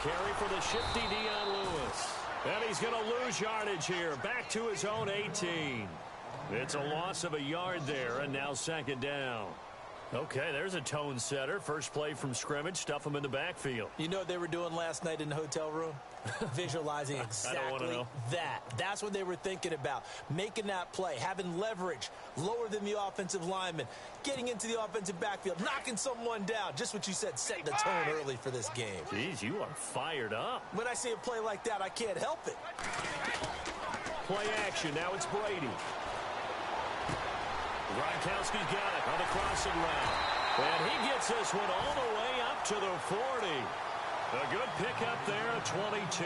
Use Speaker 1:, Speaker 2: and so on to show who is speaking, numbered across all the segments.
Speaker 1: carry for the shifty Dion Lewis. And he's going to lose yardage here. Back to his own 18. It's a loss of a yard there, and now second down. Okay, there's a tone setter. First play from scrimmage, stuff him in the backfield.
Speaker 2: You know what they were doing last night in the hotel room? Visualizing exactly that. That's what they were thinking about. Making that play, having leverage, lower than the offensive lineman, getting into the offensive backfield, knocking someone down. Just what you said, setting the tone early for this game.
Speaker 1: Jeez, you are fired up.
Speaker 2: When I see a play like that, I can't help it.
Speaker 1: Play action. Now it's Brady. Gronkowski's got it on the crossing route. And he gets this one all the way up to the 40. A good pickup there at 22.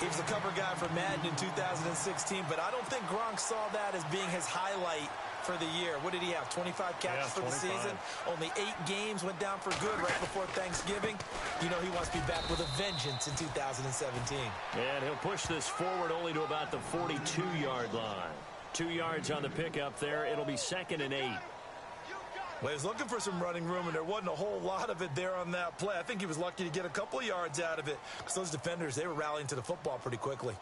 Speaker 2: He was the cover guy for Madden in 2016, but I don't think Gronk saw that as being his highlight for the year. What did he have, 25 catches for the season? Only 8 games, went down for good right before Thanksgiving. You know he wants to be back with a vengeance in 2017.
Speaker 1: And he'll push this forward only to about the 42-yard line. 2 yards on the pickup there. It'll be 2nd and 8.
Speaker 2: Well, he was looking for some running room, and there wasn't a whole lot of it there on that play. I think he was lucky to get a couple of yards out of it because those defenders, they were rallying to the football pretty quickly.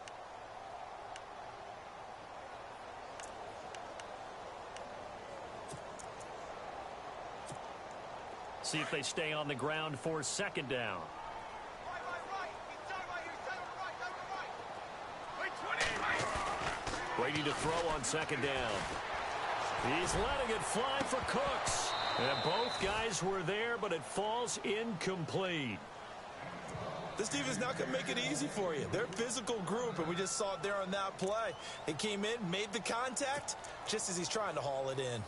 Speaker 1: See if they stay on the ground for second down. Brady to throw on second down. He's letting it fly for Cooks. And both guys were there, but it falls incomplete.
Speaker 2: This defense is not going to make it easy for you. They're a physical group, and we just saw it there on that play. They came in, made the contact, just as he's trying to haul it in.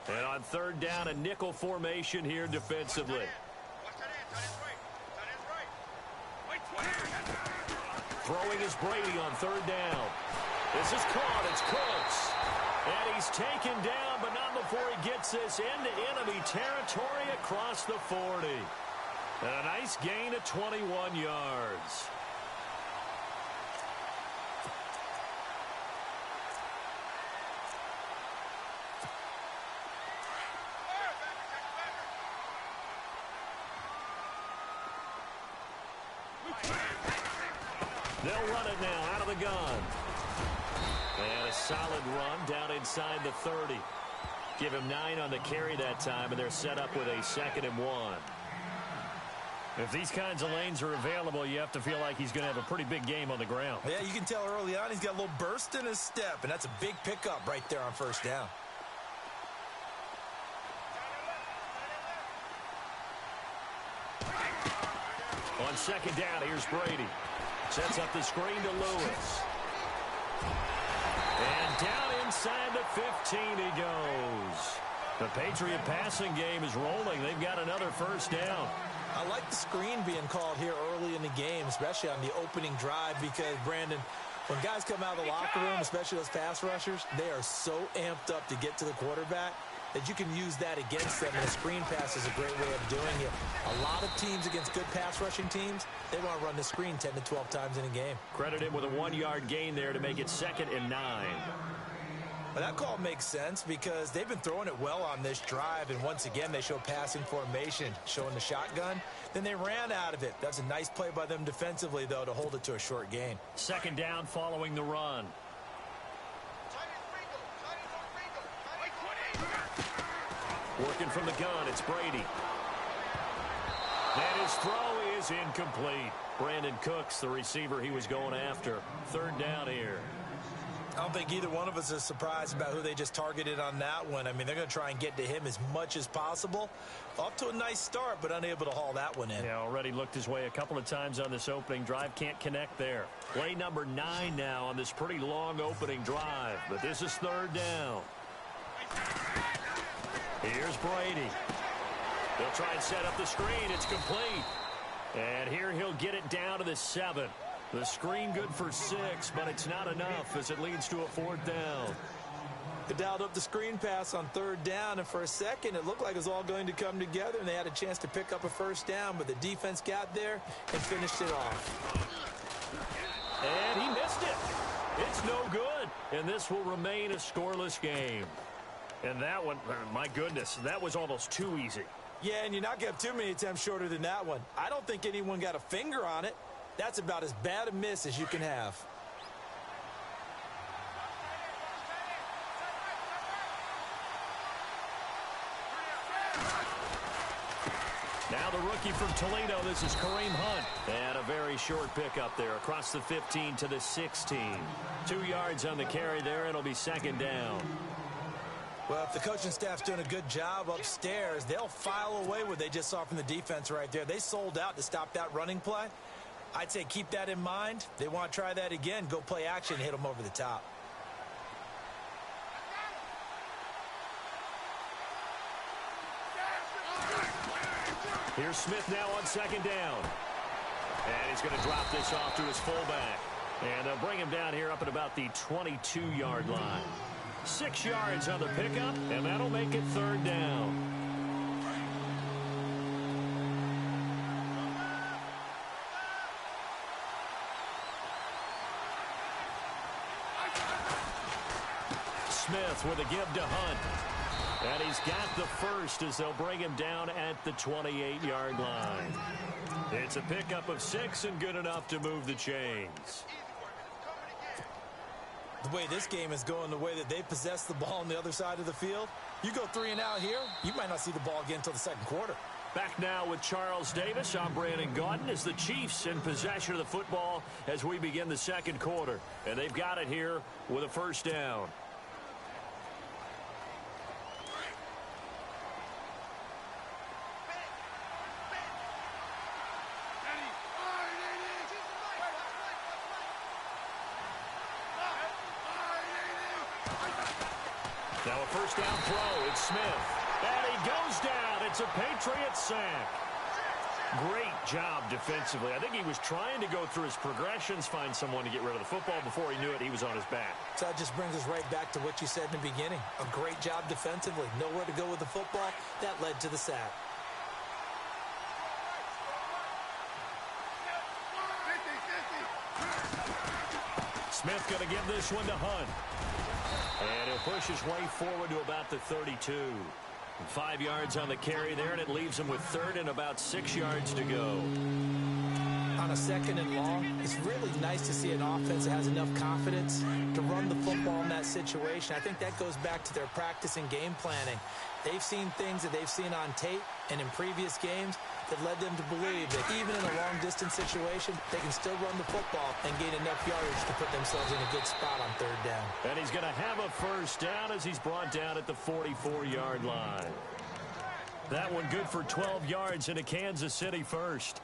Speaker 1: And on third down, a nickel formation here defensively. Throwing is Brady on third down. This is caught. It's Cooks. And he's taken down, but not before he gets this into enemy territory across the 40. And a nice gain of 21 yards. They'll run it now out of the gun. And a solid run down inside the 30. Give him 9 on the carry that time, and they're set up with a 2nd and 1. If these kinds of lanes are available, you have to feel like he's going to have a pretty big game on the ground.
Speaker 2: Yeah, you can tell early on he's got a little burst in his step, and that's a big pickup right there on first down.
Speaker 1: On second down, here's Brady. Sets up the screen to Lewis. And down inside the 15 he goes. The Patriot passing game is rolling. They've got another first down.
Speaker 2: I like the screen being called here early in the game, especially on the opening drive, because, Brandon, when guys come out of the locker room, especially those pass rushers, they are so amped up to get to the quarterback that you can use that against them, and a screen pass is a great way of doing it. A lot of teams against good pass rushing teams, they want to run the screen 10 to 12 times in a game.
Speaker 1: Credit him with a 1-yard gain there to make it 2nd and 9.
Speaker 2: Well, that call makes sense because they've been throwing it well on this drive, and once again they show passing formation, showing the shotgun. Then they ran out of it. That's a nice play by them defensively, though, to hold it to a short gain.
Speaker 1: Second down following the run. Working from the gun, it's Brady. And his throw is incomplete. Brandon Cooks, the receiver he was going after. Third down here.
Speaker 2: I don't think either one of us is surprised about who they just targeted on that one. I mean, they're going to try and get to him as much as possible. Off to a nice start, but unable to haul that one in.
Speaker 1: Yeah, already looked his way a couple of times on this opening drive. Can't connect there. Play number 9 now on this pretty long opening drive. But this is third down. Here's Brady. He'll try and set up the screen. It's complete. And here he'll get it down to the 7. The screen good for 6, but it's not enough as it leads to a 4th down.
Speaker 2: They dialed up the screen pass on third down, and for a second it looked like it was all going to come together, and they had a chance to pick up a first down, but the defense got there and finished it off.
Speaker 1: And he missed it. It's no good. And this will remain a scoreless game. And that one, my goodness, that was almost too easy.
Speaker 2: Yeah, and you're not going to have too many attempts shorter than that one. I don't think anyone got a finger on it. That's about as bad a miss as you can have.
Speaker 1: Now the rookie from Toledo, this is Kareem Hunt. And a very short pickup there across the 15 to the 16. 2 yards on the carry there. It'll be second down.
Speaker 2: Well, if the coaching staff's doing a good job upstairs, they'll file away what they just saw from the defense right there. They sold out to stop that running play. I'd say keep that in mind. They want to try that again. Go play action, hit them over the top.
Speaker 1: Here's Smith now on second down. And he's going to drop this off to his fullback. And they'll bring him down here up at about the 22-yard line. 6 yards on the pickup, and that'll make it third down. Smith with a give to Hunt. And he's got the first as they'll bring him down at the 28-yard line. It's a pickup of 6 and good enough to move the chains.
Speaker 2: The way this game is going, the way that they possess the ball on the other side of the field, you go 3 and out here, you might not see the ball again until the second quarter.
Speaker 1: Back now with Charles Davis. I'm Brandon Gaudin as the Chiefs in possession of the football as we begin the second quarter. And they've got it here with a first down. Now a first down throw. It's Smith. And he goes down. It's a Patriot sack. Great job defensively. I think he was trying to go through his progressions, find someone to get rid of the football. Before he knew it, he was on his back.
Speaker 2: So that just brings us right back to what you said in the beginning. A great job defensively. Nowhere to go with the football. That led to the sack.
Speaker 1: Smith going to give this one to Hunt. And he'll push his way forward to about the 32. 5 yards on the carry there, and it leaves him with third and about 6 yards to go.
Speaker 2: On a second and long, it's really nice to see an offense that has enough confidence to run the football in that situation. I think that goes back to their practice and game planning. They've seen things that they've seen on tape and in previous games that led them to believe that even in a long-distance situation, they can still run the football and gain enough yardage to put themselves in a good spot on third down.
Speaker 1: And he's going to have a first down as he's brought down at the 44-yard line. That one good for 12 yards into Kansas City first.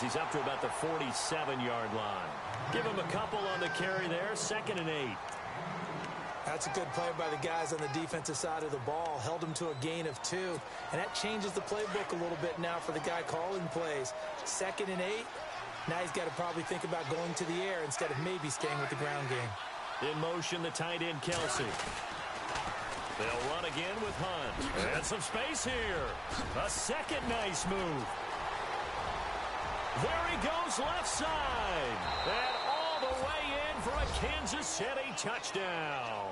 Speaker 1: He's up to about the 47-yard line. Give him a couple on the carry there. 2nd and 8.
Speaker 2: That's a good play by the guys on the defensive side of the ball. Held him to a gain of 2. And that changes the playbook a little bit now for the guy calling plays. 2nd and 8. Now he's got to probably think about going to the air instead of maybe staying with the ground game.
Speaker 1: In motion, the tight end, Kelsey. They'll run again with Hunt. And some space here. A second nice move. There he goes left side. And all the way in for a Kansas City touchdown.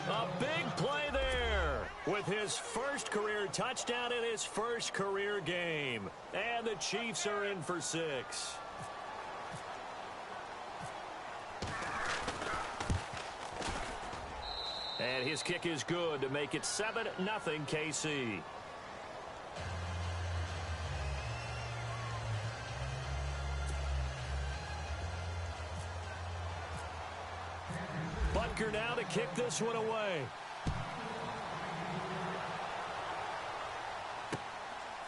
Speaker 1: A big play there with his first career touchdown in his first career game. And the Chiefs are in for 6. And his kick is good to make it 7-0 KC. Butker now to kick this one away.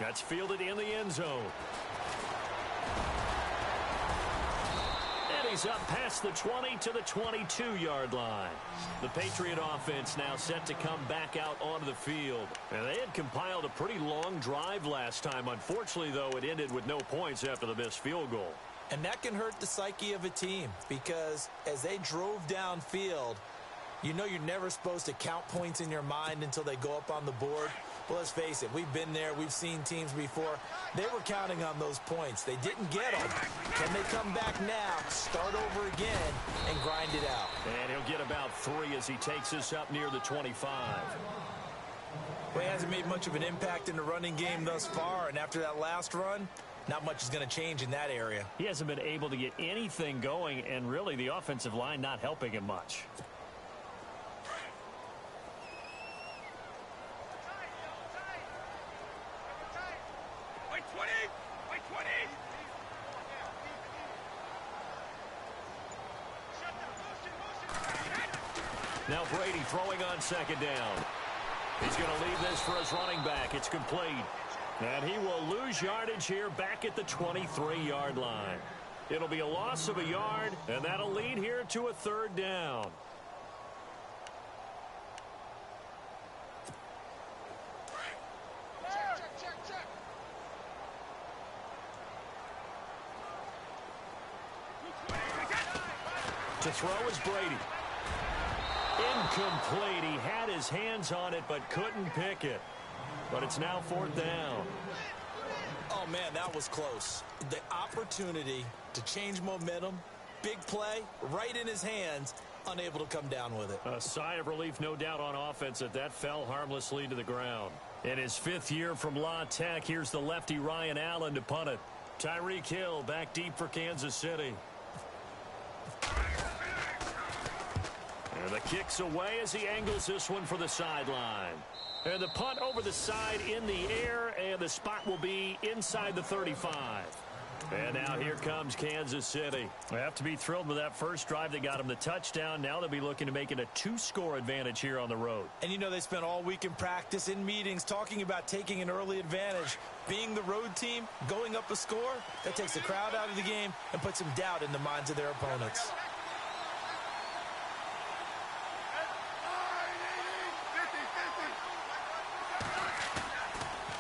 Speaker 1: That's fielded in the end zone. And he's up past the 20 to the 22-yard line. The Patriot offense now set to come back out onto the field. And they had compiled a pretty long drive last time. Unfortunately, though, it ended with no points after the missed field goal.
Speaker 2: And that can hurt the psyche of a team because as they drove downfield, you know you're never supposed to count points in your mind until they go up on the board. Well, let's face it, we've been there. We've seen teams before. They were counting on those points. They didn't get them. Can they come back now, start over again, and grind it out?
Speaker 1: And he'll get about 3 as he takes us up near the 25.
Speaker 2: Well, he hasn't made much of an impact in the running game thus far, and after that last run, not much is going to change in that area.
Speaker 1: He hasn't been able to get anything going, and really the offensive line not helping him much. Now Brady throwing on second down. He's going to leave this for his running back. It's complete. And he will lose yardage here back at the 23-yard line. It'll be a loss of a yard, and that'll lead here to a 3rd down. To throw is Brady. Incomplete. He had his hands on it but couldn't pick it. But it's now 4th down.
Speaker 2: Oh, man, that was close. The opportunity to change momentum, big play, right in his hands, unable to come down with it.
Speaker 1: A sigh of relief, no doubt, on offense that fell harmlessly to the ground. In his 5th year from La Tech, here's the lefty Ryan Allen to punt it. Tyreek Hill back deep for Kansas City. And the kick's away as he angles this one for the sideline. And the punt over the side in the air, and the spot will be inside the 35. And now here comes Kansas City. They have to be thrilled with that first drive that got them the touchdown. Now they'll be looking to make it a 2-score advantage here on the road.
Speaker 2: And you know they spent all week in practice, in meetings, talking about taking an early advantage. Being the road team, going up a score, that takes the crowd out of the game and puts some doubt in the minds of their opponents.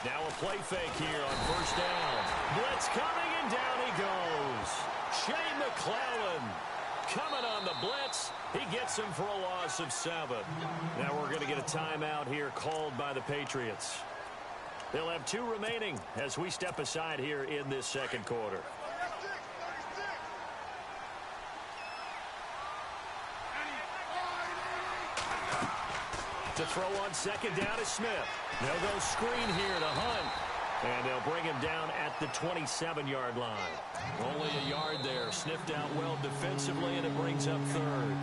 Speaker 1: Now a play fake here on 1st down. Blitz coming, and down he goes. Shane McClellan coming on the blitz. He gets him for a loss of 7. Now we're going to get a timeout here called by the Patriots. They'll have 2 remaining as we step aside here in this 2nd quarter. To throw on 2nd down is Smith. They'll go screen here to Hunt. And they'll bring him down at the 27-yard line. Only a yard there. Sniffed out well defensively, and it brings up 3rd.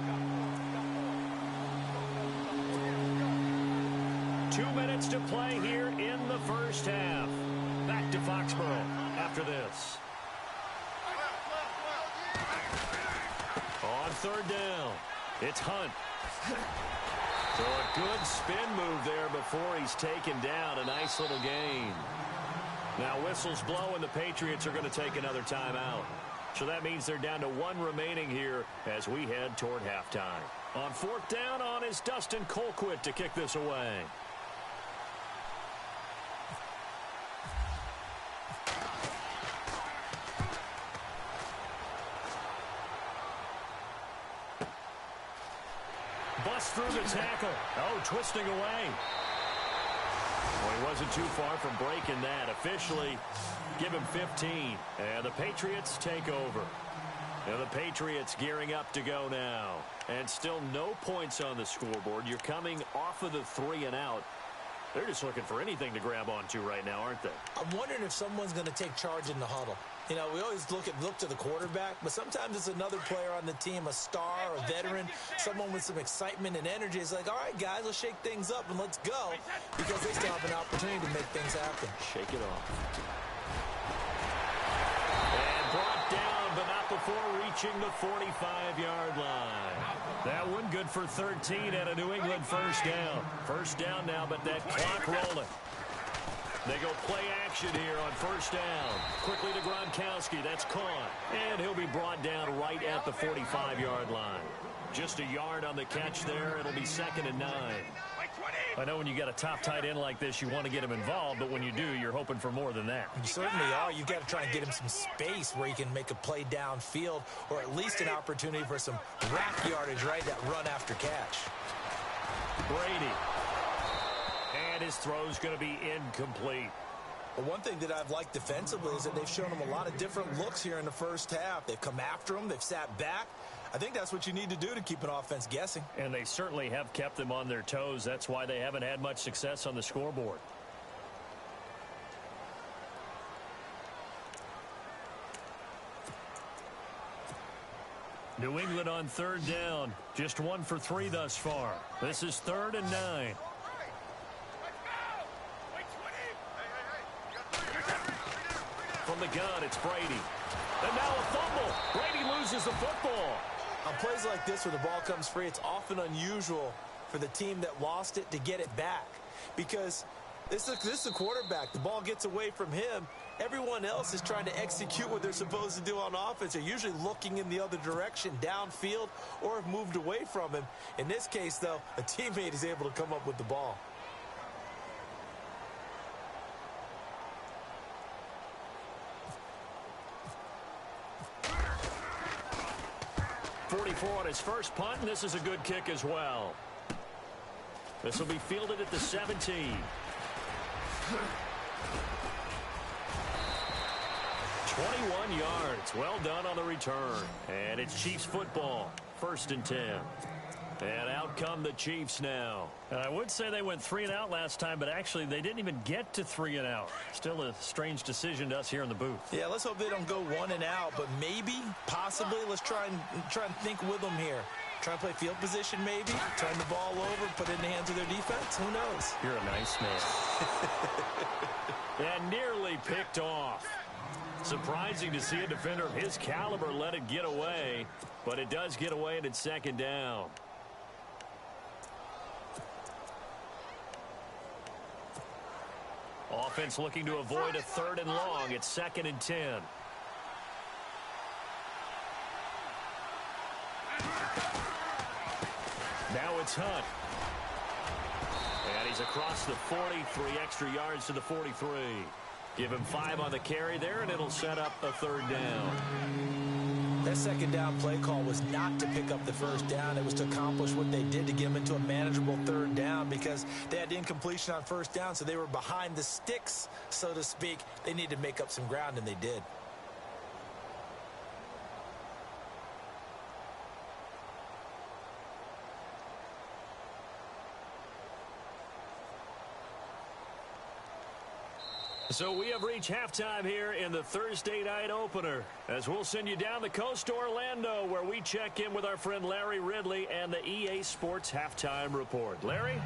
Speaker 1: 2 minutes to play here in the first half. Back to Foxborough after this. On 3rd down, it's Hunt. So a good spin move there before he's taken down. A nice little gain. Now whistles blow, and the Patriots are going to take another timeout. So that means they're down to 1 remaining here as we head toward halftime. On 4th down on is Dustin Colquitt to kick this away. Bust through the tackle. Oh, twisting away. Well, he wasn't too far from breaking that. Officially, give him 15. And the Patriots take over. And the Patriots gearing up to go now. And still no points on the scoreboard. You're coming off of the 3 and out. They're just looking for anything to grab onto right now, aren't they?
Speaker 2: I'm wondering if someone's going to take charge in the huddle. You know, we always look to the quarterback, but sometimes it's another player on the team, a star, a veteran, someone with some excitement and energy. It's like, all right, guys, let's shake things up and let's go, because they still have an opportunity to make things happen.
Speaker 1: Shake it off. And brought down, but not before reaching the 45-yard line. That one good for 13 at a New England 1st down. 1st down now, but that clock rolling. They go play action here on first down. Quickly to Gronkowski. That's caught. And he'll be brought down right at the 45-yard line. Just a yard on the catch there. It'll be 2nd and 9. I know when you got a top tight end like this, you want to get him involved, but when you do, you're hoping for more than that.
Speaker 2: You certainly are. You've got to try and get him some space where he can make a play downfield, or at least an opportunity for some rack yardage, right? That run after catch.
Speaker 1: Brady. And his throw's going to be incomplete.
Speaker 2: But one thing that I've liked defensively is that they've shown him a lot of different looks here in the first half. They've come after him. They've sat back. I think that's what you need to do to keep an offense guessing.
Speaker 1: And they certainly have kept them on their toes. That's why they haven't had much success on the scoreboard. New England on 3rd down. Just 1 for 3 thus far. This is 3rd and 9. From the gun, it's Brady. And now a fumble. Brady loses the football.
Speaker 2: On plays like this where the ball comes free, it's often unusual for the team that lost it to get it back. Because this is a quarterback. The ball gets away from him. Everyone else is trying to execute what they're supposed to do on offense. They're usually looking in the other direction, downfield, or have moved away from him. In this case, though, a teammate is able to come up with the ball.
Speaker 1: On his first punt, and this is a good kick as well. This will be fielded at the 17. 21 yards. Well done on the return. And it's Chiefs football. 1st and 10. And out come the Chiefs now. And I would say they went 3 and out last time, but actually they didn't even get to 3 and out. Still a strange decision to us here in the booth.
Speaker 2: Yeah, let's hope they don't go 1 and out, but maybe, possibly, let's try and think with them here. Try and play field position maybe, turn the ball over, put it in the hands of their defense. Who knows?
Speaker 1: You're a nice man. And nearly picked off. Surprising to see a defender of his caliber let it get away, but it does get away and it's 2nd down. Offense looking to avoid a 3rd and long. It's 2nd and 10. Now it's Hunt. And he's across the 43 extra yards to the 43. Give him 5 on the carry there, and it'll set up a 3rd down.
Speaker 2: That 2nd down play call was not to pick up the 1st down. It was to accomplish what they did to get them into a manageable 3rd down because they had incompletion on 1st down, so they were behind the sticks, so to speak. They needed to make up some ground, and they did.
Speaker 1: So we have reached halftime here in the Thursday night opener, as we'll send you down the coast to Orlando, where we check in with our friend Larry Ridley and the EA Sports Halftime Report. Larry?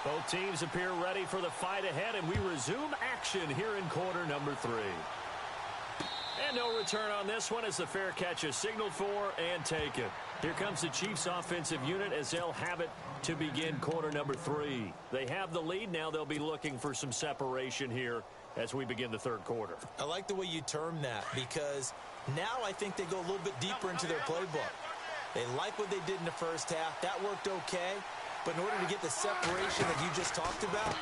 Speaker 1: Both teams appear ready for the fight ahead, and we resume action here in quarter number 3. And no return on this one as the fair catch is signaled for and taken. Here comes the Chiefs offensive unit as they'll have it to begin quarter number 3. They have the lead. Now they'll be looking for some separation here as we begin the 3rd quarter.
Speaker 2: I like the way you term that because now I think they go a little bit deeper into their playbook. They like what they did in the first half. That worked okay. But in order to get the separation that you just talked about,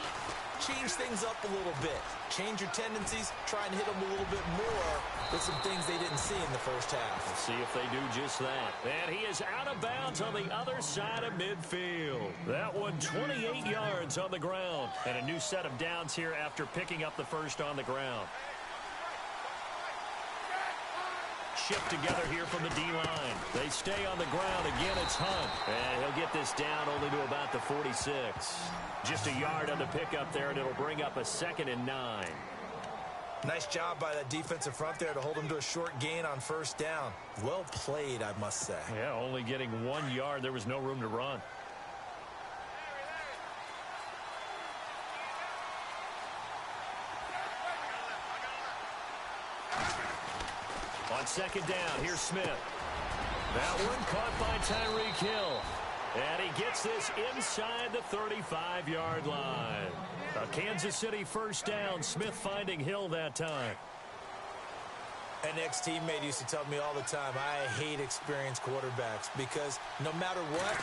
Speaker 2: change things up a little bit. Change your tendencies, try and hit them a little bit more with some things they didn't see in the first half.
Speaker 1: We'll see if they do just that. And he is out of bounds on the other side of midfield. That one 28 yards on the ground. And a new set of downs here after picking up the first on the ground. shift together here from the D-line. They stay on the ground. Again, it's Hunt. And he'll get this down only to about the 46. Just a yard on the pickup there, and it'll bring up a 2nd and 9.
Speaker 2: Nice job by that defensive front there to hold him to a short gain on first down. Well played, I must say.
Speaker 1: Yeah, only getting 1 yard. There was no room to run. On 2nd down, here's Smith. That one caught by Tyreek Hill. And he gets this inside the 35-yard line. A Kansas City first down. Smith finding Hill that time.
Speaker 2: An ex-teammate used to tell me all the time, I hate experienced quarterbacks because no matter what,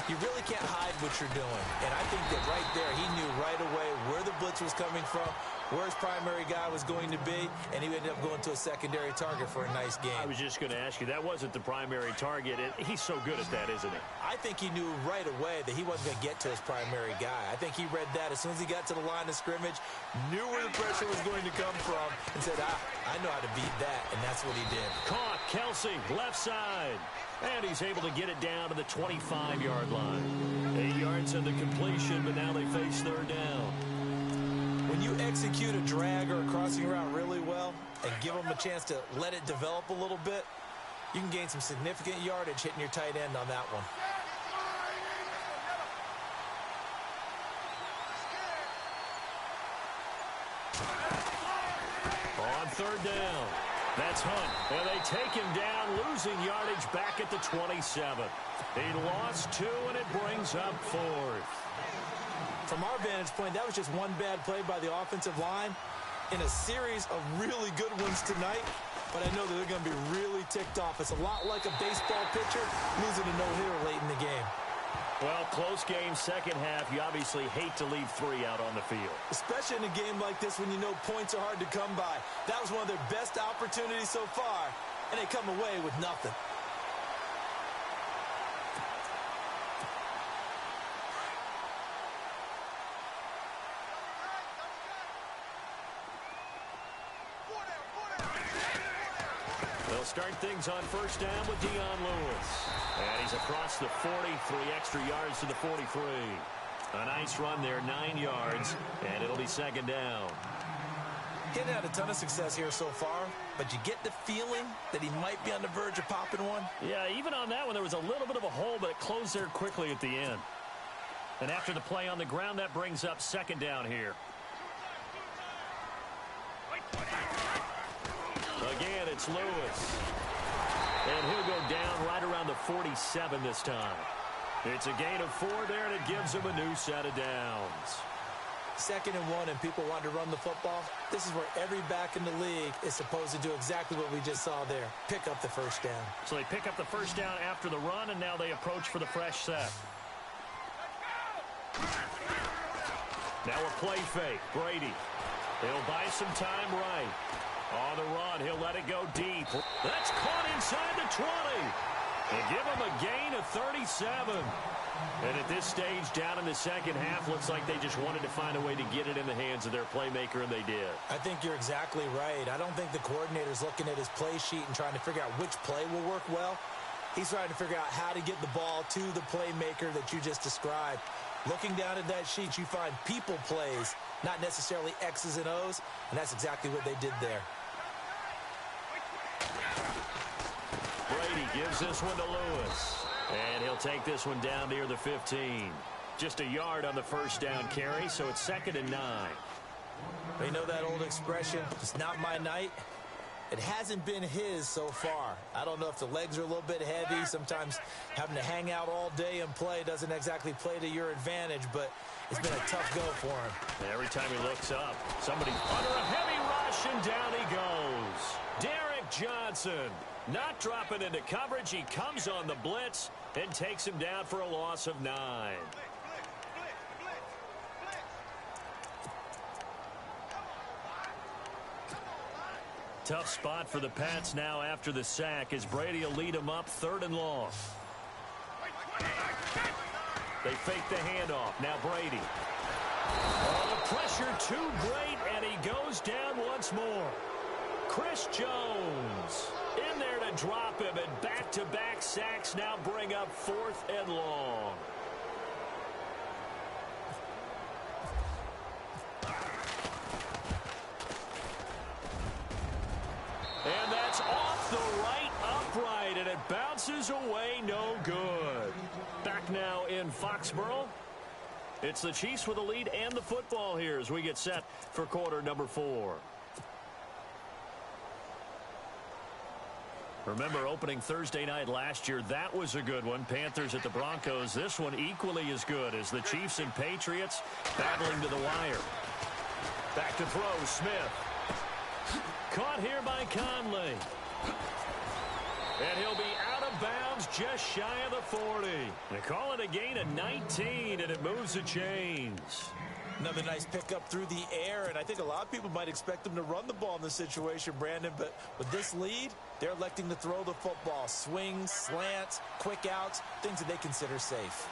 Speaker 2: you really can't hide what you're doing. And I think that right there, he knew right away where the blitz was coming from, where his primary guy was going to be, and he ended up going to a secondary target for a nice game.
Speaker 1: I was just going to ask you, that wasn't the primary target. He's so good at that, isn't he?
Speaker 2: I think he knew right away that he wasn't going to get to his primary guy. I think he read that as soon as he got to the line of scrimmage, knew where the pressure was going to come from, and said, I know how to beat that, and that's what he did.
Speaker 1: Caught, Kelsey, left side. And he's able to get it down to the 25-yard line. 8 yards on the completion, but now they face 3rd down.
Speaker 2: When you execute a drag or a crossing route really well and give them a chance to let it develop a little bit, you can gain some significant yardage hitting your tight end on that one.
Speaker 1: On 3rd down, that's Hunt. And they take him down, losing yardage back at the 27. He lost 2, and it brings up 4th.
Speaker 2: From our vantage point, that was just one bad play by the offensive line in a series of really good ones tonight. But I know that they're going to be really ticked off. It's a lot like a baseball pitcher losing a no-hitter late in the game.
Speaker 1: Well, close game, second half. You obviously hate to leave 3 out on the field.
Speaker 2: Especially in a game like this when you know points are hard to come by. That was one of their best opportunities so far, and they come away with nothing.
Speaker 1: They'll start things on first down with Dion Lewis. And he's across the 40, 3 extra yards to the 43. A nice run there, 9 yards, and it'll be 2nd down.
Speaker 2: He hadn't had a ton of success here so far, but you get the feeling that he might be on the verge of popping one.
Speaker 1: Yeah, even on that one, there was a little bit of a hole, but it closed there quickly at the end. And after the play on the ground, that brings up 2nd down here. Again, it's Lewis. And he'll go down right around the 47 this time. It's a gain of 4 there, and it gives him a new set of downs.
Speaker 2: 2nd and 1, and people want to run the football. This is where every back in the league is supposed to do exactly what we just saw there. Pick up the first down.
Speaker 1: So they pick up the first down after the run, and now they approach for the fresh set. Now a play fake. Brady. He'll buy some time right. On the run, he'll let it go deep. That's caught inside the 20. They give him a gain of 37. And at this stage, down in the second half, looks like they just wanted to find a way to get it in the hands of their playmaker, and they did.
Speaker 2: I think you're exactly right. I don't think the coordinator's looking at his play sheet and trying to figure out which play will work well. He's trying to figure out how to get the ball to the playmaker that you just described. Looking down at that sheet, you find people plays, not necessarily X's and O's, and that's exactly what they did there.
Speaker 1: Brady gives this one to Lewis. And he'll take this one down near the 15. Just a yard on the first down carry, so it's 2nd and 9.
Speaker 2: You know that old expression, it's not my night? It hasn't been his so far. I don't know if the legs are a little bit heavy. Sometimes having to hang out all day and play doesn't exactly play to your advantage, but it's been a tough go for him.
Speaker 1: And every time he looks up, somebody under a heavy rush, and down he goes. Derek Johnson not dropping into coverage. He comes on the blitz and takes him down for a loss of 9. Tough spot for the Pats now after the sack as Brady will lead them up 3rd and long. They fake the handoff. Now Brady. Oh, the pressure too great, and he goes down once more. Chris Jones in there to drop him, and back-to-back sacks now bring up 4th and long. And that's off the right upright, and it bounces away, no good. Back now in Foxborough. It's the Chiefs with the lead and the football here as we get set for quarter number 4. Remember opening Thursday night last year, that was a good one. Panthers at the Broncos. This one equally as good as the Chiefs and Patriots battling to the wire. Back to throw, Smith. Caught here by Conley. And he'll be out of bounds just shy of the 40. They call it a gain of 19, and it moves the chains.
Speaker 2: Another nice pickup through the air, and I think a lot of people might expect them to run the ball in this situation, Brandon, but with this lead, they're electing to throw the football. Swings, slants, quick outs, things that they consider safe.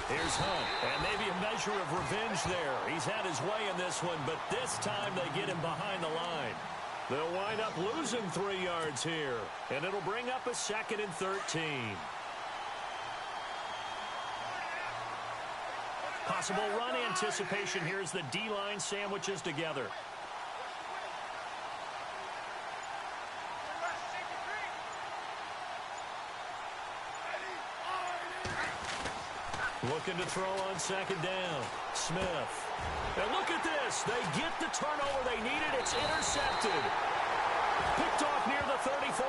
Speaker 1: Here's Hunt, and maybe a measure of revenge there. He's had his way in this one, but this time they get him behind the line. They'll wind up losing 3 yards here, and it'll bring up a 2nd and 13. Possible run anticipation here as the D-line sandwiches together. Looking to throw on 2nd down. Smith. And look at this. They get the turnover they needed. It's intercepted. Picked off near the 34.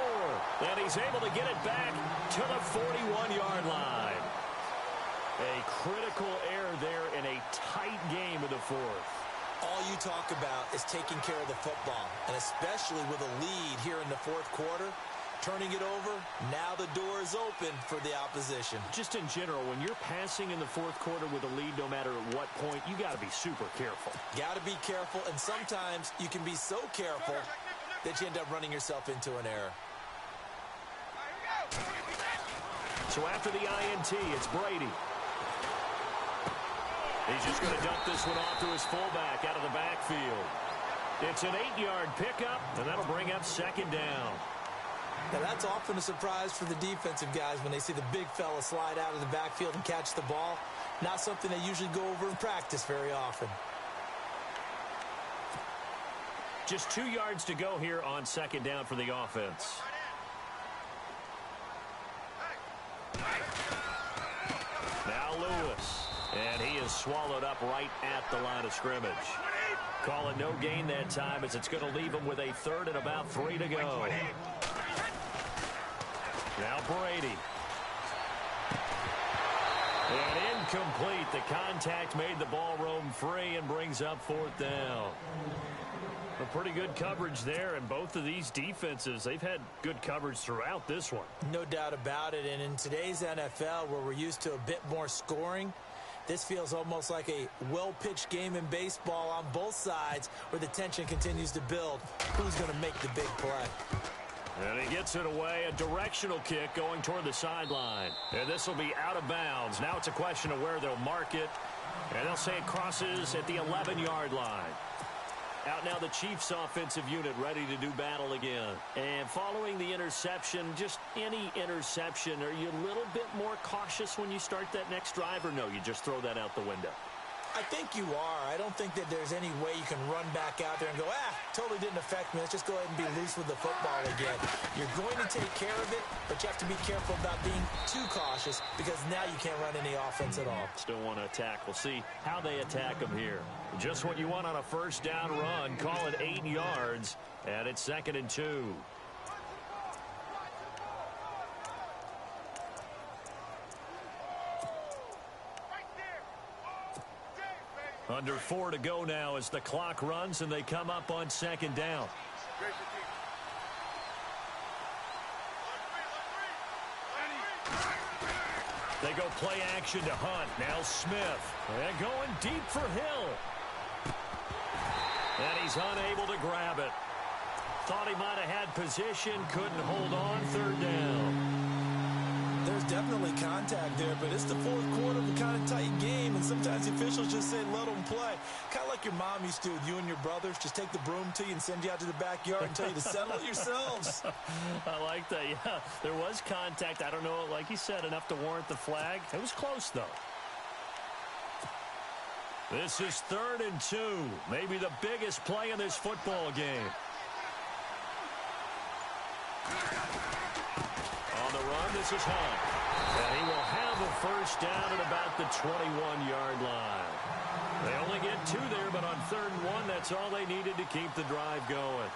Speaker 1: And he's able to get it back to the 41-yard line. A critical error there in a tight game in the 4th.
Speaker 2: All you talk about is taking care of the football, and especially with a lead here in the 4th quarter. Turning it over, now the door is open for the opposition.
Speaker 1: Just in general, when you're passing in the 4th quarter with a lead, no matter at what point, you got to be super careful.
Speaker 2: Got to be careful, and sometimes you can be so careful that you end up running yourself into an error.
Speaker 1: So after the INT, it's Brady. He's just going to dump this one off to his fullback out of the backfield. It's an 8-yard pickup, and that'll bring up 2nd down.
Speaker 2: Now, that's often a surprise for the defensive guys when they see the big fella slide out of the backfield and catch the ball. Not something they usually go over in practice very often.
Speaker 1: Just 2 yards to go here on 2nd down for the offense. Now Lewis. And he is swallowed up right at the line of scrimmage. Call it no gain that time as it's going to leave him with a 3rd and about 3 to go. Now Brady. And incomplete. The contact made the ball roam free and brings up 4th down. A pretty good coverage there, and both of these defenses, they've had good coverage throughout this one.
Speaker 2: No doubt about it, and in today's NFL, where we're used to a bit more scoring, this feels almost like a well-pitched game in baseball on both sides where the tension continues to build. Who's going to make the big play?
Speaker 1: And he gets it away, a directional kick going toward the sideline. And this will be out of bounds. Now it's a question of where they'll mark it. And they'll say it crosses at the 11-yard line. Out now the Chiefs offensive unit ready to do battle again. And following the interception, just any interception, are you a little bit more cautious when you start that next drive, or no, you just throw that out the window?
Speaker 2: I think you are. I don't think that there's any way you can run back out there and go, totally didn't affect me. Let's just go ahead and be loose with the football again. You're going to take care of it, but you have to be careful about being too cautious because now you can't run any offense at all.
Speaker 1: Still want to attack. We'll see how they attack them here. Just what you want on a 1st down run. Call it 8 yards, and it's 2nd and 2. Under 4 to go now as the clock runs and they come up on 2nd down. They go play action to Hunt. Now Smith. And going deep for Hill. And he's unable to grab it. Thought he might have had position. Couldn't hold on. 3rd down.
Speaker 2: There's definitely definitely contact there, but it's the fourth quarter of a kind of tight game, and sometimes the officials just say, let them play. Kind of like your mom used to with you and your brothers. Just take the broom to you and send you out to the backyard and tell you to settle it yourselves.
Speaker 1: I like that, yeah. There was contact. I don't know, like you said, enough to warrant the flag. It was close, though. This is 3rd and 2. Maybe the biggest play in this football game. On the run, this is Hunt. And he will have a first down at about the 21-yard line. They only get 2 there, but on 3rd and 1, that's all they needed to keep the drive going.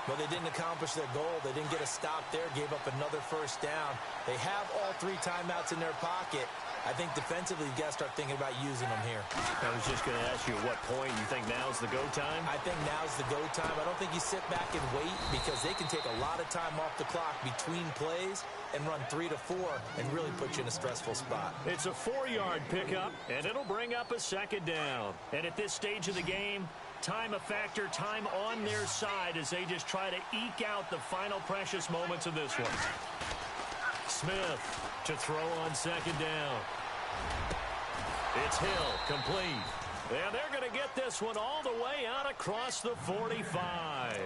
Speaker 2: But they didn't accomplish their goal. They didn't get a stop there, gave up another first down. They have all 3 timeouts in their pocket. I think defensively, you got to start thinking about using them here.
Speaker 1: I was just going to ask you at what point you think now's the go time?
Speaker 2: I think now's the go time. I don't think you sit back and wait because they can take a lot of time off the clock between plays and run 3 to 4 and really put you in a stressful spot.
Speaker 1: It's a 4-yard pickup, and it'll bring up a 2nd down. And at this stage of the game, time a factor, time on their side as they just try to eke out the final precious moments of this one. Smith to throw on 2nd down. It's Hill, complete. And they're going to get this one all the way out across the 45.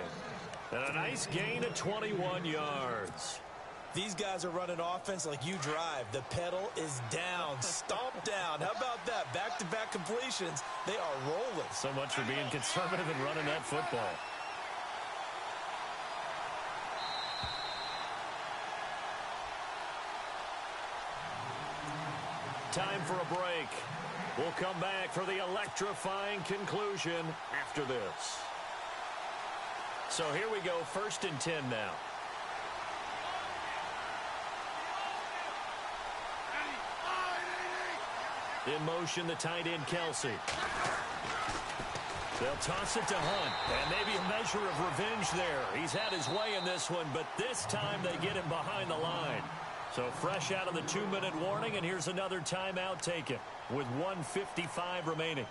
Speaker 1: And a nice gain of 21 yards.
Speaker 2: These guys are running offense like you drive. The pedal is down, stomp down. How about that? Back-to-back completions. They are rolling.
Speaker 1: So much for being conservative and running that football. Time for a break. We'll come back for the electrifying conclusion after this. So here we go, 1st and 10 now. In motion, the tight end, Kelsey. They'll toss it to Hunt, and maybe a measure of revenge there. He's had his way in this one, but this time they get him behind the line. So fresh out of the 2-minute warning, and here's another timeout taken with 1:55 remaining.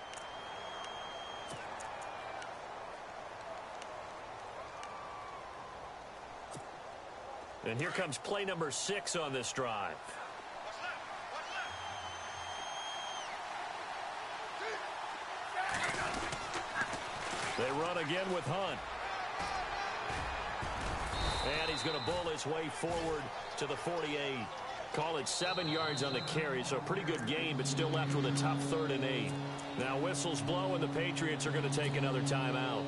Speaker 1: And here comes play number 6 on this drive. They run again with Hunt. And he's going to bull his way forward to the 48. Call it 7 yards on the carry, so a pretty good gain, but still left with a tough 3rd and 8. Now whistles blow, and the Patriots are going to take another timeout.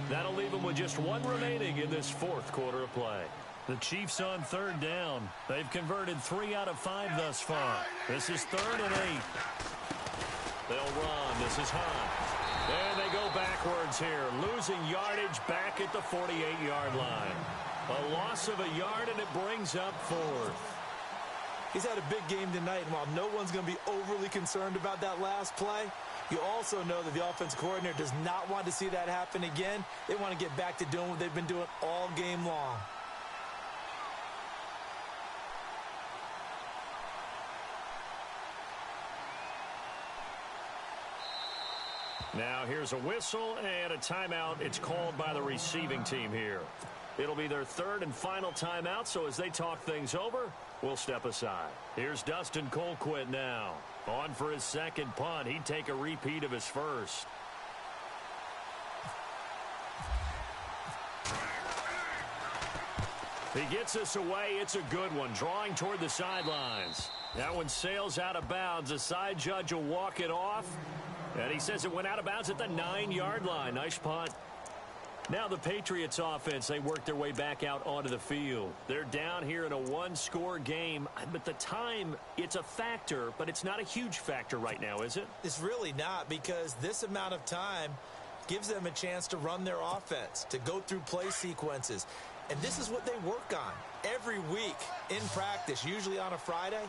Speaker 1: That'll leave them with just 1 remaining in this 4th quarter of play. The Chiefs on 3rd down. They've converted 3 out of 5 thus far. This is 3rd and 8. They'll run. This is Hunt. And they go backwards here, losing yardage back at the 48-yard line. A loss of a yard, and it brings up 4th.
Speaker 2: He's had a big game tonight, and while no one's going to be overly concerned about that last play, you also know that the offensive coordinator does not want to see that happen again. They want to get back to doing what they've been doing all game long.
Speaker 1: Now here's a whistle and a timeout. It's called by the receiving team here. It'll be their 3rd and final timeout, so as they talk things over, we'll step aside. Here's Dustin Colquitt now. On for his 2nd punt. He'd take a repeat of his 1st. He gets us away. It's a good one, drawing toward the sidelines. That one sails out of bounds. The side judge will walk it off. And he says it went out of bounds at the 9-yard line. Nice punt. Now the Patriots offense, they work their way back out onto the field. They're down here in a 1-score game. But the time, it's a factor, but it's not a huge factor right now, is it?
Speaker 2: It's really not, because this amount of time gives them a chance to run their offense, to go through play sequences. And this is what they work on every week in practice, usually on a Friday.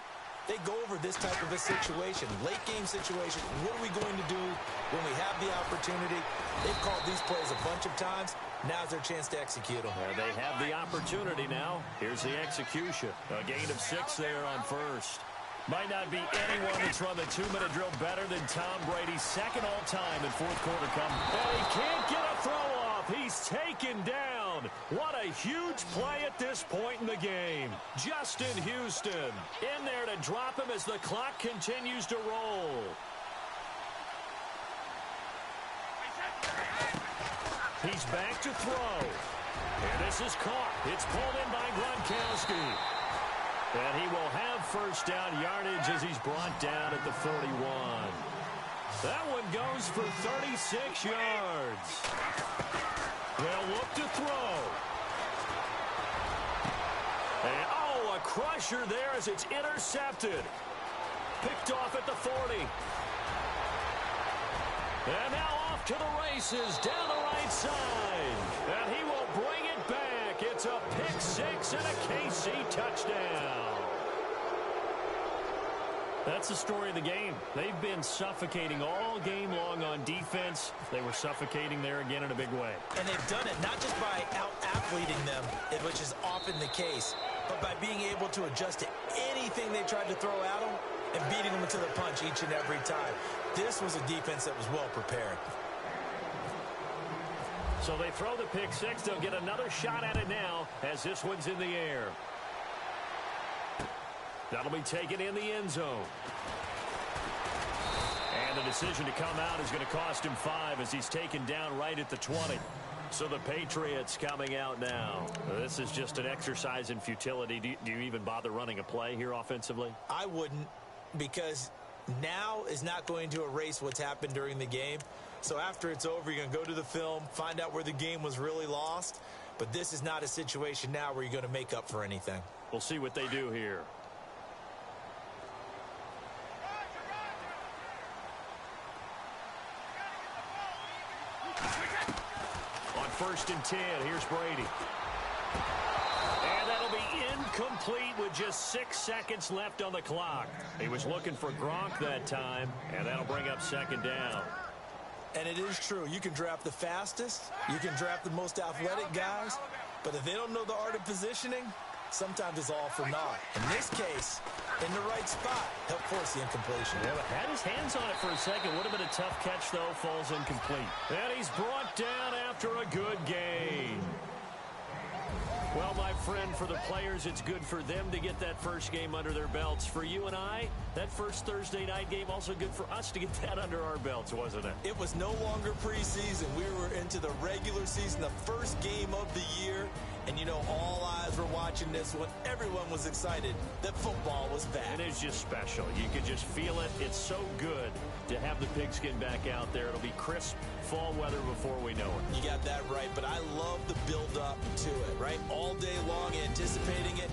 Speaker 2: They go over this type of a situation, late game situation. What are we going to do when we have the opportunity? They've called these plays a bunch of times. Now's their chance to execute them.
Speaker 1: They have the opportunity now. Here's the execution. A gain of 6 there on 1st. Might not be anyone that's run the 2-minute drill better than Tom Brady. 2nd all-time in 4th quarter come. And he can't get a throw off. He's taken down. down. What a huge play at this point in the game. Justin Houston in there to drop him as the clock continues to roll. He's back to throw. And this is caught. It's pulled in by Gronkowski. And he will have first down yardage as he's brought down at the 31. That one goes for 36 yards. They'll look to throw. And, oh, a crusher there as it's intercepted. Picked off at the 40. And now off to the races down the right side. And he will bring it back. It's a pick six and a KC touchdown. That's the story of the game. They've been suffocating all game long on defense. They were suffocating there again in a big way.
Speaker 2: And they've done it not just by out-athleting them, which is often the case, but by being able to adjust to anything they tried to throw at them and beating them to the punch each and every time. This was a defense that was well prepared.
Speaker 1: So they throw the pick six. They'll get another shot at it now as this one's in the air. That'll be taken in the end zone. And the decision to come out is going to cost him 5 as he's taken down right at the 20. So the Patriots coming out now. This is just an exercise in futility. Do you even bother running a play here offensively?
Speaker 2: I wouldn't, because now is not going to erase what's happened during the game. So after it's over, you're going to go to the film, find out where the game was really lost. But this is not a situation now where you're going to make up for anything.
Speaker 1: We'll see what they do here. On 1st and 10, here's Brady. And that'll be incomplete with just 6 seconds left on the clock. He was looking for Gronk that time, and that'll bring up 2nd down.
Speaker 2: And it is true. You can draft the fastest. You can draft the most athletic guys. But if they don't know the art of positioning, sometimes it's all for naught. In this case, in the right spot, helped force the incompletion.
Speaker 1: Yeah, but had his hands on it for a second. Would have been a tough catch, though. Falls incomplete. And he's brought down after a good gain. Well, my friend, for the players, it's good for them to get that first game under their belts. For you and I, that first Thursday night game, also good for us to get that under our belts, wasn't it?
Speaker 2: It was no longer preseason. We were into the regular season, the first game of the year. And, you know, all eyes were watching this one. Everyone was excited that football was back.
Speaker 1: It is just special. You could just feel it. It's so good to have the pigskin back out there. It'll be crisp fall weather before we know it.
Speaker 2: You got that right, but I love the build-up to it, right? All day long, anticipating it.